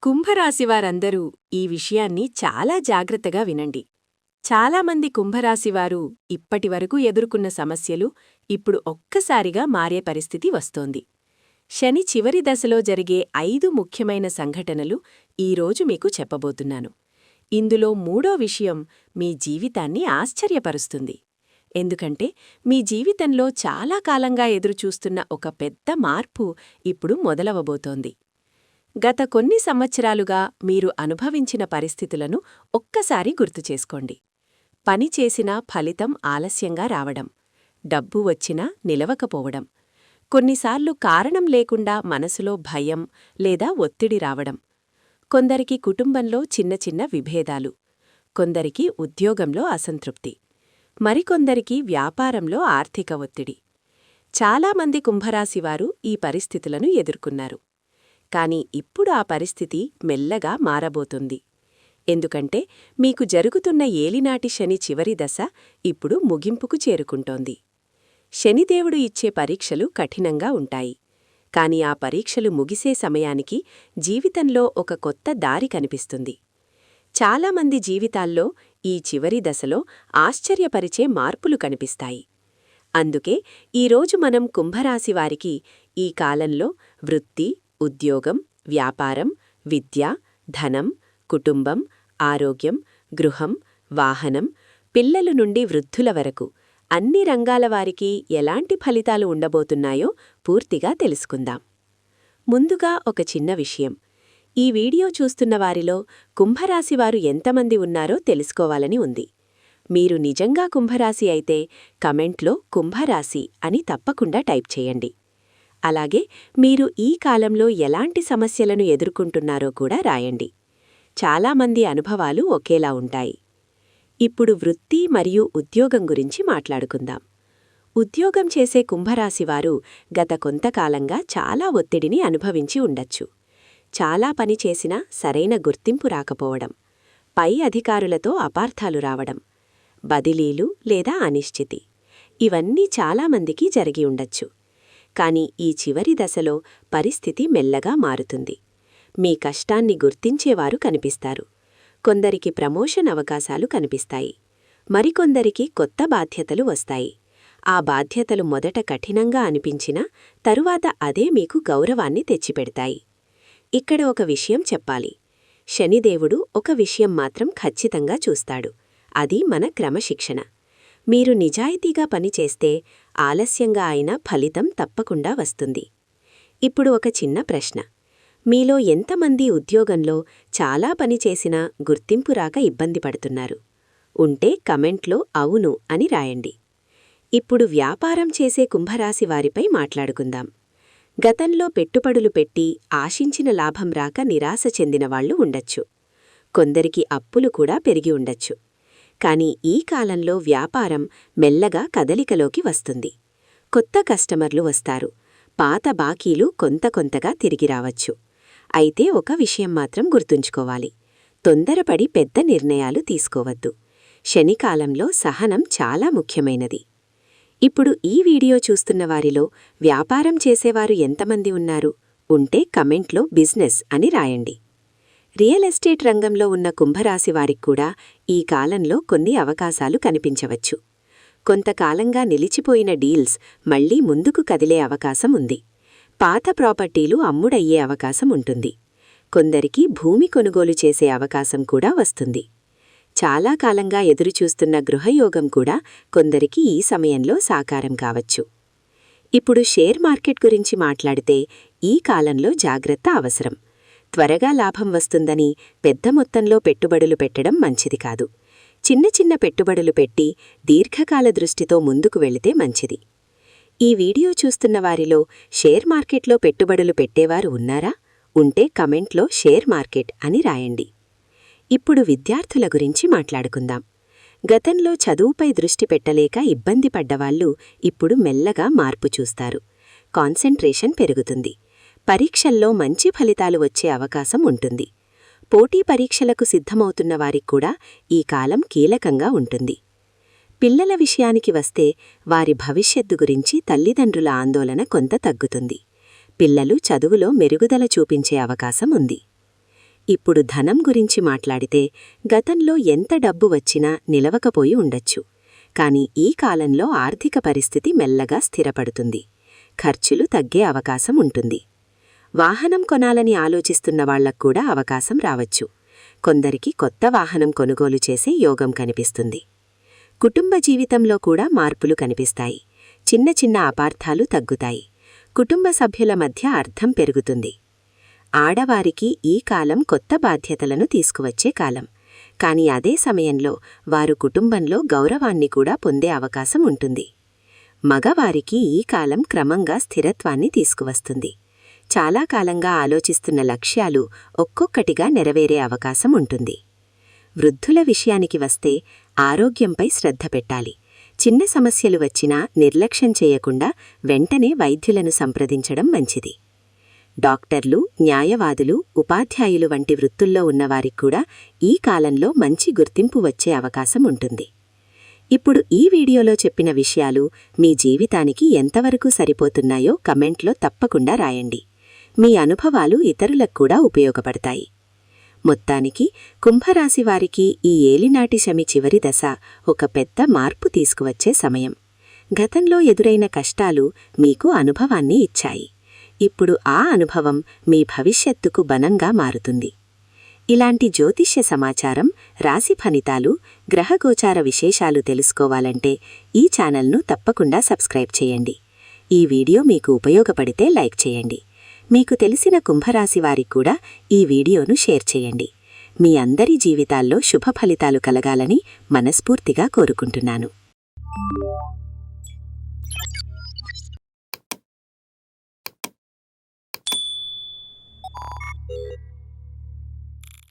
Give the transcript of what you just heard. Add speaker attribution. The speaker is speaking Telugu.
Speaker 1: కుంభరాశివారందరూ ఈ విషయాన్ని చాలా జాగ్రత్తగా వినండి. చాలామంది కుంభరాశివారు ఇప్పటివరకు ఎదుర్కొన్న సమస్యలు ఇప్పుడు ఒక్కసారిగా మారే పరిస్థితి వస్తోంది. శని చివరి దశలో జరిగే 5 ముఖ్యమైన సంఘటనలు ఈరోజు మీకు చెప్పబోతున్నాను. ఇందులో మూడో విషయం మీ జీవితాన్ని ఆశ్చర్యపరుస్తుంది. ఎందుకంటే మీ జీవితంలో చాలా కాలంగా ఎదురుచూస్తున్న ఒక పెద్ద మార్పు ఇప్పుడు మొదలవబోతోంది. గత కొన్ని సంవత్సరాలుగా మీరు అనుభవించిన పరిస్థితులను ఒక్కసారి గుర్తుచేసుకోండి. పని చేసినా ఫలితం ఆలస్యంగా రావడం, డబ్బు వచ్చినా నిలవకపోవడం, కొన్నిసార్లు కారణం లేకుండా మనసులో భయం లేదా ఒత్తిడి రావడం, కొందరికి కుటుంబంలో చిన్న చిన్న విభేదాలు, కొందరికి ఉద్యోగంలో అసంతృప్తి, మరికొందరికి వ్యాపారంలో ఆర్థిక ఒత్తిడి. చాలామంది కుంభరాశివారు ఈ పరిస్థితులను ఎదుర్కొన్నారు. కాని ఇప్పుడు ఆ పరిస్థితి మెల్లగా మారబోతుంది. ఎందుకంటే మీకు జరుగుతున్న ఏలినాటి శని చివరి దశ ఇప్పుడు ముగింపుకు చేరుకుంటోంది. శనిదేవుడు ఇచ్చే పరీక్షలు కఠినంగా ఉంటాయి. కాని ఆ పరీక్షలు ముగిసే సమయానికి జీవితంలో ఒక కొత్త దారి కనిపిస్తుంది. చాలామంది జీవితాల్లో ఈ చివరి దశలో ఆశ్చర్యపరిచే మార్పులు కనిపిస్తాయి. అందుకే ఈరోజు మనం కుంభరాశివారికి ఈ కాలంలో వృత్తి, ఉద్యోగం, వ్యాపారం, విద్య, ధనం, కుటుంబం, ఆరోగ్యం, గృహం, వాహనం, పిల్లల నుండి వృద్ధుల వరకు అన్ని రంగాల వారికి ఎలాంటి ఫలితాలు ఉండబోతున్నాయో పూర్తిగా తెలుసుకుందాం. ముందుగా ఒక చిన్న విషయం. ఈ వీడియో చూస్తున్న వారిలో కుంభరాశివారు ఎంతమంది ఉన్నారో తెలుసుకోవాలని ఉంది. మీరు నిజంగా కుంభరాశి అయితే కమెంట్లో కుంభరాశి అని తప్పకుండా టైప్ చేయండి. అలాగే మీరు ఈ కాలంలో ఎలాంటి సమస్యలను ఎదుర్కొంటున్నారో కూడా రాయండి. చాలామంది అనుభవాలు ఒకేలా ఉంటాయి. ఇప్పుడు వృత్తి మరియు ఉద్యోగం గురించి మాట్లాడుకుందాం. ఉద్యోగం చేసే కుంభరాశివారు గత కొంతకాలంగా చాలా ఒత్తిడిని అనుభవించి ఉండొచ్చు. చాలా పని చేసినా సరైన గుర్తింపు రాకపోవడం, పై అధికారులతో అపార్థాలు రావడం, బదిలీలు లేదా అనిశ్చితి, ఇవన్నీ చాలామందికి జరిగి ఉండొచ్చు. కాని ఈ చివరి దశలో పరిస్థితి మెల్లగా మారుతుంది. మీ కష్టాన్ని గుర్తించేవారు కనిపిస్తారు. కొందరికి ప్రమోషన్ అవకాశాలు కనిపిస్తాయి. మరికొందరికి కొత్త బాధ్యతలు వస్తాయి. ఆ బాధ్యతలు మొదట కఠినంగా అనిపించినా తరువాత అదే మీకు గౌరవాన్ని తెచ్చిపెడతాయి. ఇక్కడ ఒక విషయం చెప్పాలి. శనిదేవుడు ఒక విషయం మాత్రం ఖచ్చితంగా చూస్తాడు. అది మన క్రమశిక్షణ. మీరు నిజాయితీగా పనిచేస్తే ఆలస్యంగా అయినా ఫలితం తప్పకుండా వస్తుంది. ఇప్పుడు ఒక చిన్న ప్రశ్న. మీలో ఎంతమంది ఉద్యోగంలో చాలా పని చేసినా గుర్తింపు రాక ఇబ్బంది పడుతున్నారు? ఉంటే కమెంట్లో అవును అని రాయండి. ఇప్పుడు వ్యాపారం చేసే కుంభరాశి వారిపై మాట్లాడుకుందాం. గతంలో పెట్టుబడులు పెట్టి ఆశించిన లాభం రాక నిరాశ చెందినవాళ్లు ఉండొచ్చు. కొందరికి అప్పులు కూడా పెరిగి ఉండొచ్చు. కాని ఈ కాలంలో వ్యాపారం మెల్లగా కదలికలోకి వస్తుంది. కొత్త కస్టమర్లు వస్తారు. పాత బాకీలు కొంతగా తిరిగి రావచ్చు. అయితే ఒక విషయం మాత్రం గుర్తుంచుకోవాలి. తొందరపడి పెద్ద నిర్ణయాలు తీసుకోవద్దు. శనికాలంలో సహనం చాలా ముఖ్యమైనది. ఇప్పుడు ఈ వీడియో చూస్తున్న వారిలో వ్యాపారం చేసేవారు ఎంతమంది ఉన్నారు? ఉంటే కమెంట్లో బిజినెస్ అని రాయండి. రియల్ ఎస్టేట్ రంగంలో ఉన్న కుంభరాశివారిక్కూడా ఈ కాలంలో కొన్ని అవకాశాలు కనిపించవచ్చు. కొంతకాలంగా నిలిచిపోయిన డీల్స్ మళ్లీ ముందుకు కదిలే అవకాశం ఉంది. పాత ప్రాపర్టీలు అమ్ముడయ్యే అవకాశం ఉంటుంది. కొందరికి భూమి కొనుగోలు చేసే అవకాశం కూడా వస్తుంది. చాలా కాలంగా ఎదురుచూస్తున్న గృహయోగం కూడా కొందరికి ఈ సమయంలో సాకారం కావచ్చు. ఇప్పుడు షేర్ మార్కెట్ గురించి మాట్లాడితే ఈ కాలంలో జాగ్రత్త అవసరం. త్వరగా లాభం వస్తుందని పెద్ద మొత్తంలో పెట్టుబడులు పెట్టడం మంచిది కాదు. చిన్న చిన్న పెట్టుబడులు పెట్టి దీర్ఘకాల దృష్టితో ముందుకు వెళితే మంచిది. ఈ వీడియో చూస్తున్న వారిలో షేర్ మార్కెట్లో పెట్టుబడులు పెట్టేవారు ఉన్నారా? ఉంటే కమెంట్లో షేర్ మార్కెట్ అని రాయండి. ఇప్పుడు విద్యార్థుల గురించి మాట్లాడుకుందాం. గతంలో చదువుపై దృష్టి పెట్టలేక ఇబ్బంది పడ్డవాళ్లు ఇప్పుడు మెల్లగా మార్పు చూస్తారు. కాన్సంట్రేషన్ పెరుగుతుంది. పరీక్షల్లో మంచి ఫలితాలు వచ్చే అవకాశం ఉంటుంది. పోటీ పరీక్షలకు సిద్ధమవుతున్న వారిక్కూడా ఈ కాలం కీలకంగా ఉంటుంది. పిల్లల విషయానికి వస్తే వారి భవిష్యత్తు గురించి తల్లిదండ్రుల ఆందోళన కొంత తగ్గుతుంది. పిల్లలు చదువులో మెరుగుదల చూపించే అవకాశం ఉంది. ఇప్పుడు ధనం గురించి మాట్లాడితే గతంలో ఎంత డబ్బు వచ్చినా నిలవకపోయి ఉండొచ్చు. కాని ఈ కాలంలో ఆర్థిక పరిస్థితి మెల్లగా స్థిరపడుతుంది. ఖర్చులు తగ్గే అవకాశం ఉంటుంది. వాహనం కొనాలని ఆలోచిస్తున్న వాళ్లక్కూడా అవకాశం రావచ్చు. కొందరికి కొత్త వాహనం కొనుగోలు చేసే యోగం కనిపిస్తుంది. కుటుంబ జీవితంలో కూడా మార్పులు కనిపిస్తాయి. చిన్న చిన్న అపార్థాలు తగ్గుతాయి. కుటుంబ సభ్యుల మధ్య అర్థం పెరుగుతుంది. ఆడవారికి ఈ కాలం కొత్త బాధ్యతలను తీసుకువచ్చే కాలం. కాని అదే సమయంలో వారు కుటుంబంలో గౌరవాన్ని కూడా పొందే అవకాశం ఉంటుంది. మగవారికి ఈ కాలం క్రమంగా స్థిరత్వాన్ని తీసుకువస్తుంది. చాలా కాలంగా ఆలోచిస్తున్న లక్ష్యాలు ఒక్కొక్కటిగా నెరవేరే అవకాశం ఉంటుంది. వృద్ధుల విషయానికి వస్తే ఆరోగ్యంపై శ్రద్ధ పెట్టాలి. చిన్న సమస్యలు వచ్చినా నిర్లక్ష్యం చేయకుండా వెంటనే వైద్యులను సంప్రదించడం మంచిది. డాక్టర్లు, న్యాయవాదులు, ఉపాధ్యాయులు వంటి వృత్తుల్లో ఉన్నవారిక్కూడా ఈ కాలంలో మంచి గుర్తింపు వచ్చే అవకాశం ఉంటుంది. ఇప్పుడు ఈ వీడియోలో చెప్పిన విషయాలు మీ జీవితానికి ఎంతవరకు సరిపోతున్నాయో కమెంట్లో తప్పకుండా రాయండి. మీ అనుభవాలు ఇతరులక్కూడా ఉపయోగపడతాయి. మొత్తానికి కుంభరాశివారికి ఈ ఏలినాటి శమి చివరి దశ ఒక పెద్ద మార్పు తీసుకువచ్చే సమయం. గతంలో ఎదురైన కష్టాలు మీకు అనుభవాన్ని ఇచ్చాయి. ఇప్పుడు ఆ అనుభవం మీ భవిష్యత్తుకు బలంగా మారుతుంది. ఇలాంటి జ్యోతిష్య సమాచారం, రాశి ఫలితాలు, గ్రహగోచార విశేషాలు తెలుసుకోవాలంటే ఈ ఛానల్ను తప్పకుండా సబ్స్క్రైబ్ చేయండి. ఈ వీడియో మీకు ఉపయోగపడితే లైక్ చేయండి. మీకు తెలిసిన కుంభరాశివారికి కూడా ఈ వీడియోను షేర్ చేయండి. మీ అందరి జీవితాల్లో శుభ ఫలితాలు కలగాలని మనస్ఫూర్తిగా కోరుకుంటున్నాను.